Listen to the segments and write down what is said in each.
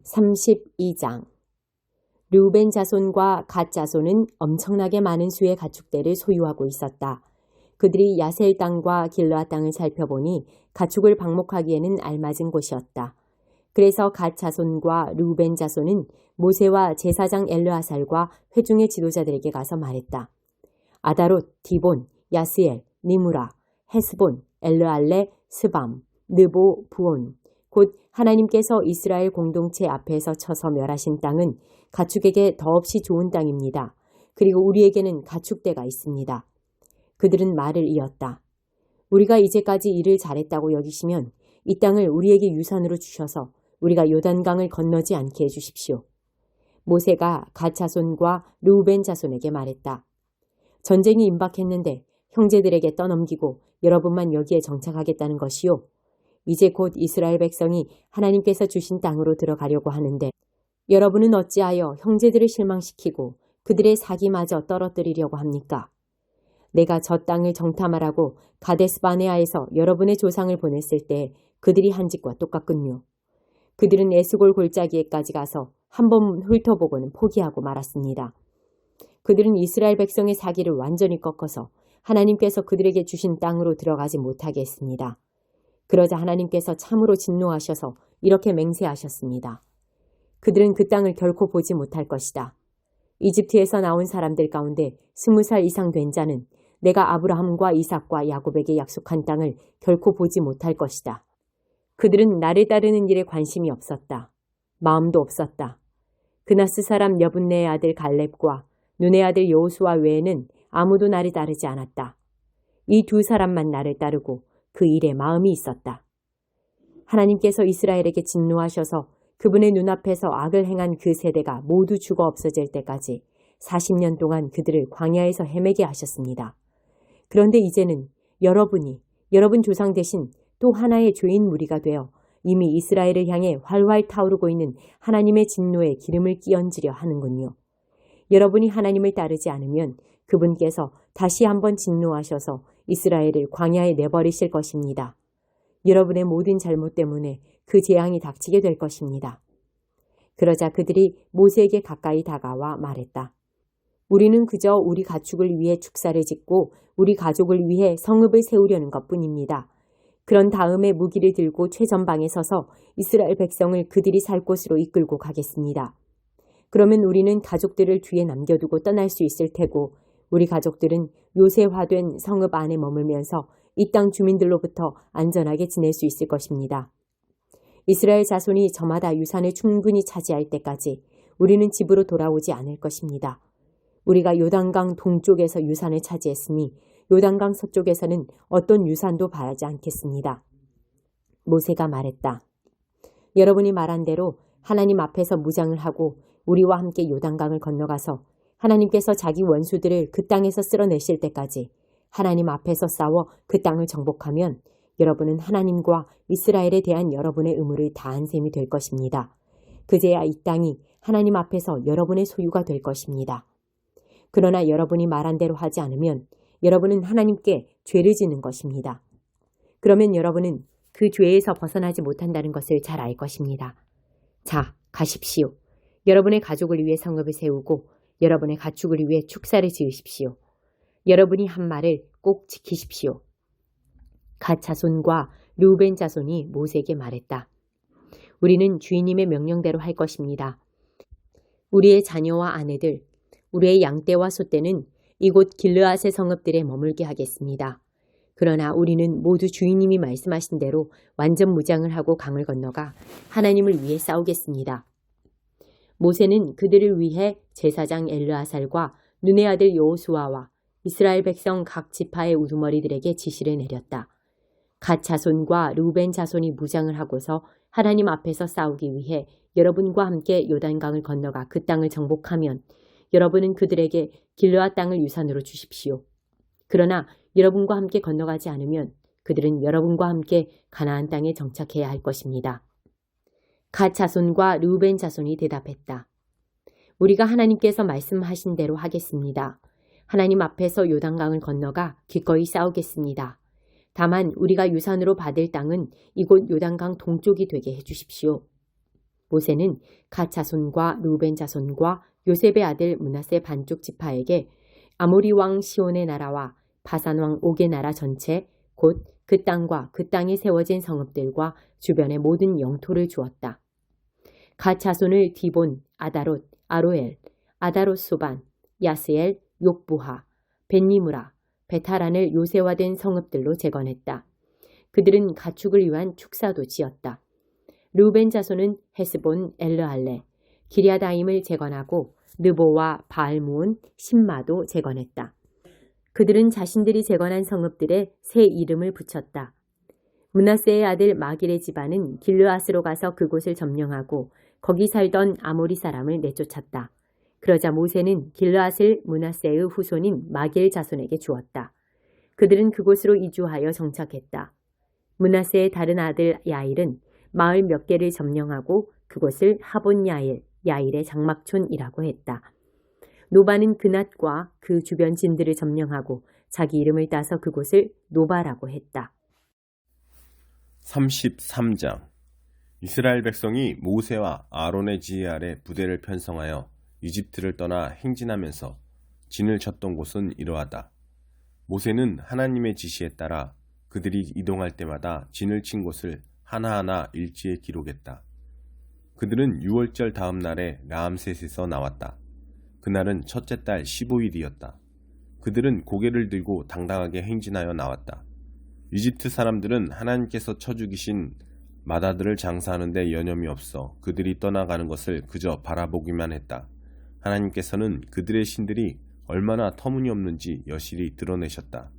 32장. 르우벤 자손과 갓 자손은 엄청나게 많은 수의 가축대를 소유하고 있었다. 그들이 야셀 땅과 길르앗 땅을 살펴보니 가축을 방목하기에는 알맞은 곳이었다. 그래서 갓 자손과 르우벤 자손은 모세와 제사장 엘르아살과 회중의 지도자들에게 가서 말했다. 아다롯, 디본, 야스엘, 니무라, 헤스본, 엘르알레, 스밤, 느보, 부온, 곧 하나님께서 이스라엘 공동체 앞에서 쳐서 멸하신 땅은 가축에게 더없이 좋은 땅입니다. 그리고 우리에게는 가축대가 있습니다. 그들은 말을 이었다. 우리가 이제까지 일을 잘했다고 여기시면 이 땅을 우리에게 유산으로 주셔서 우리가 요단강을 건너지 않게 해주십시오. 모세가 갓 자손과 르우벤 자손에게 말했다. 전쟁이 임박했는데 형제들에게 떠넘기고 여러분만 여기에 정착하겠다는 것이요. 이제 곧 이스라엘 백성이 하나님께서 주신 땅으로 들어가려고 하는데 여러분은 어찌하여 형제들을 실망시키고 그들의 사기마저 떨어뜨리려고 합니까? 내가 저 땅을 정탐하라고 가데스바네아에서 여러분의 조상을 보냈을 때 그들이 한 짓과 똑같군요. 그들은 에스골 골짜기에까지 가서 한 번 훑어보고는 포기하고 말았습니다. 그들은 이스라엘 백성의 사기를 완전히 꺾어서 하나님께서 그들에게 주신 땅으로 들어가지 못하게 했습니다. 그러자 하나님께서 참으로 진노하셔서 이렇게 맹세하셨습니다. 그들은 그 땅을 결코 보지 못할 것이다. 이집트에서 나온 사람들 가운데 20살 이상 된 자는 내가 아브라함과 이삭과 야곱에게 약속한 땅을 결코 보지 못할 것이다. 그들은 나를 따르는 일에 관심이 없었다. 마음도 없었다. 그나스 사람 여분네의 아들 갈렙과 눈의 아들 여호수아 외에는 아무도 나를 따르지 않았다. 이 두 사람만 나를 따르고 그 일에 마음이 있었다. 하나님께서 이스라엘에게 진노하셔서 그분의 눈앞에서 악을 행한 그 세대가 모두 죽어 없어질 때까지 40년 동안 그들을 광야에서 헤매게 하셨습니다. 그런데 이제는 여러분 조상 대신 또 하나의 죄인 무리가 되어 이미 이스라엘을 향해 활활 타오르고 있는 하나님의 진노에 기름을 끼얹으려 하는군요. 여러분이 하나님을 따르지 않으면 그분께서 다시 한번 진노하셔서 이스라엘을 광야에 내버리실 것입니다. 여러분의 모든 잘못 때문에 그 재앙이 닥치게 될 것입니다. 그러자 그들이 모세에게 가까이 다가와 말했다. 우리는 그저 우리 가축을 위해 축사를 짓고 우리 가족을 위해 성읍을 세우려는 것뿐입니다. 그런 다음에 무기를 들고 최전방에 서서 이스라엘 백성을 그들이 살 곳으로 이끌고 가겠습니다. 그러면 우리는 가족들을 뒤에 남겨두고 떠날 수 있을 테고 우리 가족들은 요새화된 성읍 안에 머물면서 이 땅 주민들로부터 안전하게 지낼 수 있을 것입니다. 이스라엘 자손이 저마다 유산을 충분히 차지할 때까지 우리는 집으로 돌아오지 않을 것입니다. 우리가 요단강 동쪽에서 유산을 차지했으니 요단강 서쪽에서는 어떤 유산도 바라지 않겠습니다. 모세가 말했다. 여러분이 말한 대로 하나님 앞에서 무장을 하고 우리와 함께 요단강을 건너가서 하나님께서 자기 원수들을 그 땅에서 쓸어내실 때까지 하나님 앞에서 싸워 그 땅을 정복하면 여러분은 하나님과 이스라엘에 대한 여러분의 의무를 다한 셈이 될 것입니다. 그제야 이 땅이 하나님 앞에서 여러분의 소유가 될 것입니다. 그러나 여러분이 말한 대로 하지 않으면 여러분은 하나님께 죄를 지는 것입니다. 그러면 여러분은 그 죄에서 벗어나지 못한다는 것을 잘 알 것입니다. 자, 가십시오. 여러분의 가족을 위해 성읍을 세우고 여러분의 가축을 위해 축사를 지으십시오. 여러분이 한 말을 꼭 지키십시오. 갓 자손과 르우벤 자손이 모세에게 말했다. 우리는 주인님의 명령대로 할 것입니다. 우리의 자녀와 아내들, 우리의 양떼와 소떼는 이곳 길르앗의 성읍들에 머물게 하겠습니다. 그러나 우리는 모두 주인님이 말씀하신 대로 완전 무장을 하고 강을 건너가 하나님을 위해 싸우겠습니다. 모세는 그들을 위해 제사장 엘르아살과 눈의 아들 여호수아와 이스라엘 백성 각 지파의 우두머리들에게 지시를 내렸다. 갓 자손과 르우벤 자손이 무장을 하고서 하나님 앞에서 싸우기 위해 여러분과 함께 요단강을 건너가 그 땅을 정복하면 여러분은 그들에게 길르앗 땅을 유산으로 주십시오. 그러나 여러분과 함께 건너가지 않으면 그들은 여러분과 함께 가나안 땅에 정착해야 할 것입니다. 갓 자손과 르우벤 자손이 대답했다. 우리가 하나님께서 말씀하신 대로 하겠습니다. 하나님 앞에서 요단강을 건너가 기꺼이 싸우겠습니다. 다만 우리가 유산으로 받을 땅은 이곳 요단강 동쪽이 되게 해주십시오. 모세는 갓 자손과 루벤 자손과 요셉의 아들 므낫세 반쪽 지파에게 아모리 왕 시온의 나라와 바산 왕 옥의 나라 전체 곧 그 땅과 그 땅에 세워진 성읍들과 주변의 모든 영토를 주었다. 갓 자손을 디본, 아다롯, 아로엘, 아다롯 소반, 야스엘, 욕부하, 벳니무라, 베타란을 요새화된 성읍들로 재건했다. 그들은 가축을 위한 축사도 지었다. 루벤 자손은 헤스본, 엘르할레, 기랴다임을 재건하고 느보와 바알무온, 신마도 재건했다. 그들은 자신들이 재건한 성읍들에 새 이름을 붙였다. 므낫세의 아들 마길의 집안은 길르앗으로 가서 그곳을 점령하고 거기 살던 아모리 사람을 내쫓았다. 그러자 모세는 길르앗을 므낫세의 후손인 마길 자손에게 주었다. 그들은 그곳으로 이주하여 정착했다. 므낫세의 다른 아들 야일은 마을 몇 개를 점령하고 그곳을 하본 야일, 야일의 장막촌이라고 했다. 노바는 그낫과 그 주변 진들을 점령하고 자기 이름을 따서 그곳을 노바라고 했다. 33장 이스라엘 백성이 모세와 아론의 지휘 아래 부대를 편성하여 이집트를 떠나 행진하면서 진을 쳤던 곳은 이러하다. 모세는 하나님의 지시에 따라 그들이 이동할 때마다 진을 친 곳을 하나하나 일지에 기록했다. 그들은 6월절 다음 날에 라암셋에서 나왔다. 그날은 첫째 달 15일이었다. 그들은 고개를 들고 당당하게 행진하여 나왔다. 이집트 사람들은 하나님께서 쳐 죽이신 마다들을 장사하는 데 여념이 없어 그들이 떠나가는 것을 그저 바라보기만 했다. 하나님께서는 그들의 신들이 얼마나 터무니없는지 여실히 드러내셨다.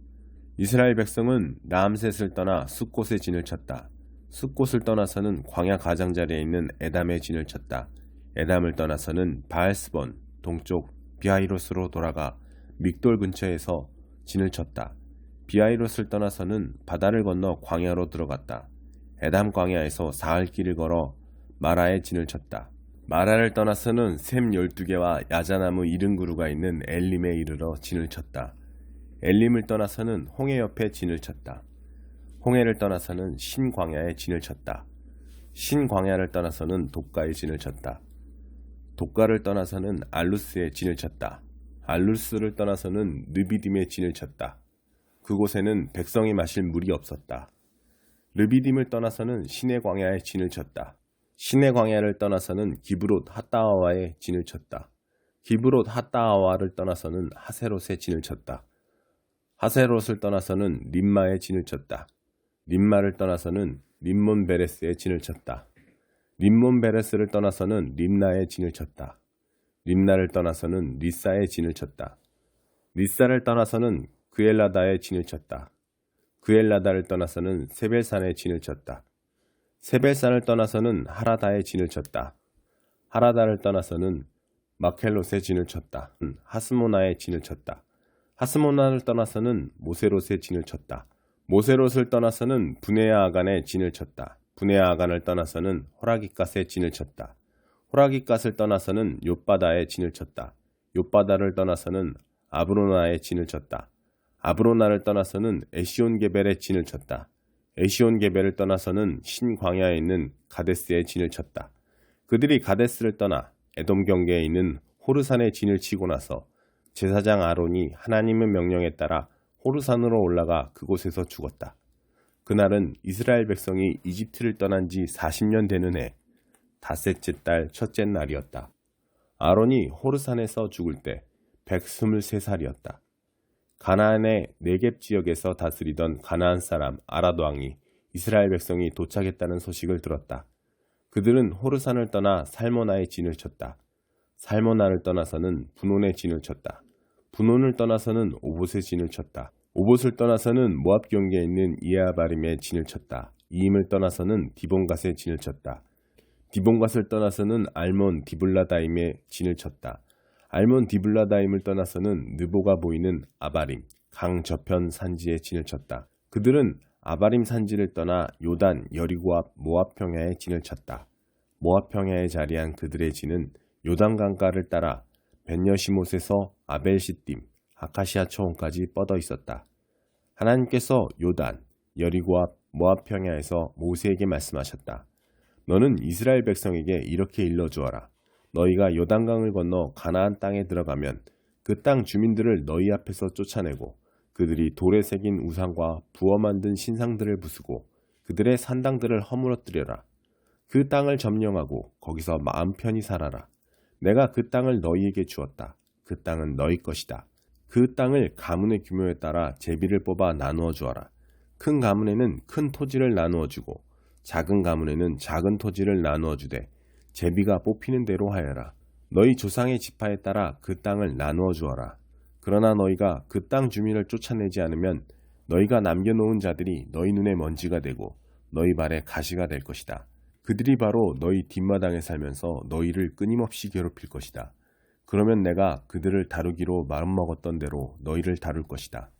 이스라엘 백성은 라암셋을 떠나 숫곳에 진을 쳤다. 숫곳을 떠나서는 광야 가장자리에 있는 에담에 진을 쳤다. 에담을 떠나서는 바알스본 동쪽 비하이롯으로 돌아가 믹돌 근처에서 진을 쳤다. 비하이롯을 떠나서는 바다를 건너 광야로 들어갔다. 에담 광야에서 사흘 길을 걸어 마라에 진을 쳤다. 마라를 떠나서는 샘 12개와 야자나무 70그루가 있는 엘림에 이르러 진을 쳤다. 엘림을 떠나서는 홍해 옆에 진을 쳤다. 홍해를 떠나서는 신광야에 진을 쳤다. 신광야를 떠나서는 독가에 진을 쳤다. 독가를 떠나서는 알루스에 진을 쳤다. 알루스를 떠나서는 르비딤에 진을 쳤다. 그곳에는 백성이 마실 물이 없었다. 르비딤을 떠나서는 신의 광야에 진을 쳤다. 신의 광야를 떠나서는 기브롯 핫다아와에 진을 쳤다. 기브롯 핫다아와를 떠나서는 하세롯에 진을 쳤다. 하세롯을 떠나서는 림마에 진을 쳤다. 림마를 떠나서는 림몬 베레스에 진을 쳤다. 림몬 베레스를 떠나서는 림나에 진을 쳤다. 림나를 떠나서는 리사에 진을 쳤다. 리사를 떠나서는 그엘라다에 진을 쳤다. 그엘라다를 떠나서는 세벨산에 진을 쳤다. 세벨산을 떠나서는 하라다에 진을 쳤다. 하라다를 떠나서는 마켈롯에 진을 쳤다. 하스모나에 진을 쳤다. 하스모나를 떠나서는 모세롯에 진을 쳤다. 모세롯을 떠나서는 부네아 아간에 진을 쳤다. 부네아 아간을 떠나서는 호라깃갓에 진을 쳤다. 호라깃갓을 떠나서는 욥바다에 진을 쳤다. 욥바다를 떠나서는 아브로나에 진을 쳤다. 아브로나를 떠나서는 에시온게벨에 진을 쳤다. 에시온게벨을 떠나서는 신광야에 있는 가데스에 진을 쳤다. 그들이 가데스를 떠나 에돔 경계에 있는 호르산에 진을 치고 나서 제사장 아론이 하나님의 명령에 따라 호르산으로 올라가 그곳에서 죽었다. 그날은 이스라엘 백성이 이집트를 떠난 지 40년 되는 해 닷셋째 달 첫째 날이었다. 아론이 호르산에서 죽을 때 123살이었다. 가나안의 네겝 지역에서 다스리던 가나안 사람 아랏 왕이 이스라엘 백성이 도착했다는 소식을 들었다. 그들은 호르산을 떠나 살모나에 진을 쳤다. 살모나를 떠나서는 분온에 진을 쳤다. 분온을 떠나서는 오봇에 진을 쳤다. 오봇을 떠나서는 모압 경계에 있는 이에아바림에 진을 쳤다. 이임을 떠나서는 디본갓에 진을 쳤다. 디본갓을 떠나서는 알몬 디블라다임에 진을 쳤다. 알몬 디블라다임을 떠나서는 느보가 보이는 아바림, 강 저편 산지에 진을 쳤다. 그들은 아바림 산지를 떠나 요단, 여리고 앞 모압 평야에 진을 쳤다. 모압 평야에 자리한 그들의 진은 요단 강가를 따라 벤여시못에서 아벨시딤, 아카시아 초원까지 뻗어 있었다. 하나님께서 요단, 여리고 앞 모압 평야에서 모세에게 말씀하셨다. 너는 이스라엘 백성에게 이렇게 일러주어라. 너희가 요단강을 건너 가나안 땅에 들어가면 그 땅 주민들을 너희 앞에서 쫓아내고 그들이 돌에 새긴 우상과 부어 만든 신상들을 부수고 그들의 산당들을 허물어뜨려라. 그 땅을 점령하고 거기서 마음 편히 살아라. 내가 그 땅을 너희에게 주었다. 그 땅은 너희 것이다. 그 땅을 가문의 규모에 따라 제비를 뽑아 나누어 주어라. 큰 가문에는 큰 토지를 나누어 주고 작은 가문에는 작은 토지를 나누어 주되 제비가 뽑히는 대로 하여라. 너희 조상의 지파에 따라 그 땅을 나누어 주어라. 그러나 너희가 그 땅 주민을 쫓아내지 않으면 너희가 남겨놓은 자들이 너희 눈에 먼지가 되고 너희 발에 가시가 될 것이다. 그들이 바로 너희 뒷마당에 살면서 너희를 끊임없이 괴롭힐 것이다. 그러면 내가 그들을 다루기로 마음먹었던 대로 너희를 다룰 것이다.